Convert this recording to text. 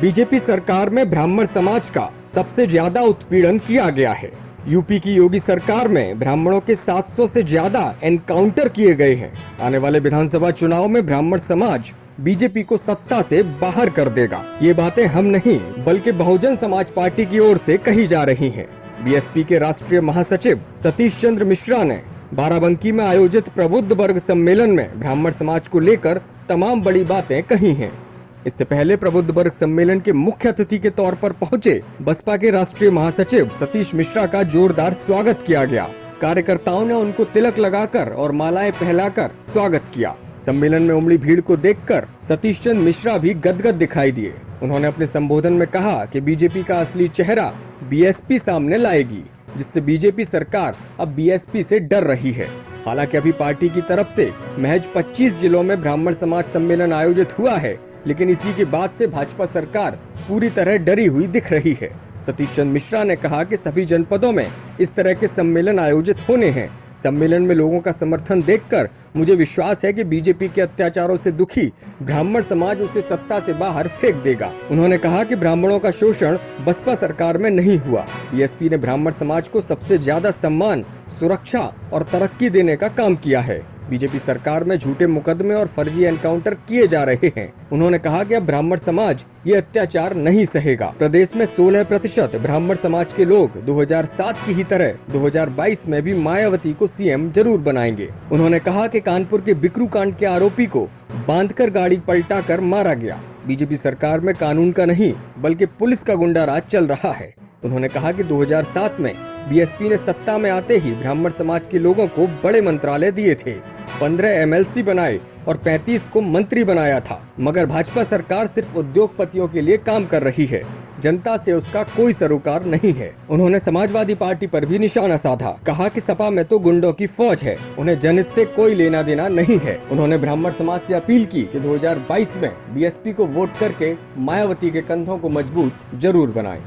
BJP सरकार में ब्राह्मण समाज का सबसे ज्यादा उत्पीड़न किया गया है। यूपी की योगी सरकार में ब्राह्मणों के 700 से ज्यादा एनकाउंटर किए गए हैं। आने वाले विधानसभा चुनाव में ब्राह्मण समाज बीजेपी को सत्ता से बाहर कर देगा। ये बातें हम नहीं बल्कि बहुजन समाज पार्टी की ओर से कही जा रही हैं। बीएसपी के राष्ट्रीय महासचिव सतीश चंद्र मिश्रा ने बाराबंकी में आयोजित प्रबुद्ध वर्ग सम्मेलन में ब्राह्मण समाज को लेकर तमाम बड़ी बातें कही हैं। इससे पहले प्रबुद्ध वर्ग सम्मेलन के मुख्य अतिथि के तौर पर पहुंचे बसपा के राष्ट्रीय महासचिव सतीश मिश्रा का जोरदार स्वागत किया गया। कार्यकर्ताओं ने उनको तिलक लगाकर और मालाएं पहनाकर स्वागत किया। सम्मेलन में उमड़ी भीड़ को देखकर सतीश चंद्र मिश्रा भी गदगद दिखाई दिए। उन्होंने अपने संबोधन में कहा कि बीजेपी का असली चेहरा बीएसपी सामने लाएगी, जिससे बीजेपी सरकार अब बीएसपी से डर रही है। हालांकि अभी पार्टी की तरफ से महज 25 जिलों में ब्राह्मण समाज सम्मेलन आयोजित हुआ है, लेकिन इसी के बाद से भाजपा सरकार पूरी तरह डरी हुई दिख रही है। सतीश चंद्र मिश्रा ने कहा कि सभी जनपदों में इस तरह के सम्मेलन आयोजित होने हैं। सम्मेलन में लोगों का समर्थन देखकर मुझे विश्वास है कि बीजेपी के अत्याचारों से दुखी ब्राह्मण समाज उसे सत्ता से बाहर फेंक देगा। उन्होंने कहा कि ब्राह्मणों का शोषण बसपा सरकार में नहीं हुआ। बीएसपी ने ब्राह्मण समाज को सबसे ज्यादा सम्मान, सुरक्षा और तरक्की देने का काम किया है। बीजेपी सरकार में झूठे मुकदमे और फर्जी एनकाउंटर किए जा रहे हैं। उन्होंने कहा कि अब ब्राह्मण समाज ये अत्याचार नहीं सहेगा। प्रदेश में 16% ब्राह्मण समाज के लोग 2007 की ही तरह 2022 में भी मायावती को सीएम जरूर बनाएंगे। उन्होंने कहा कि कानपुर के बिकरू कांड के आरोपी को बांधकर गाड़ी पलटाकर मारा गया। बीजेपी सरकार में कानून का नहीं बल्कि पुलिस का गुंडा राज चल रहा है। उन्होंने कहा कि 2007 में बीएसपी ने सत्ता में आते ही ब्राह्मण समाज के लोगों को बड़े मंत्रालय दिए थे, 15 एमएलसी बनाए और 35 को मंत्री बनाया था। मगर भाजपा सरकार सिर्फ उद्योगपतियों के लिए काम कर रही है, जनता से उसका कोई सरोकार नहीं है। उन्होंने समाजवादी पार्टी पर भी निशाना साधा। कहा कि सपा में तो गुंडों की फौज है, उन्हें जनहित से कोई लेना देना नहीं है। उन्होंने ब्राह्मण समाज से अपील की कि 2022 में बीएसपी को वोट करके मायावती के कंधों को मजबूत जरूर बनाएं।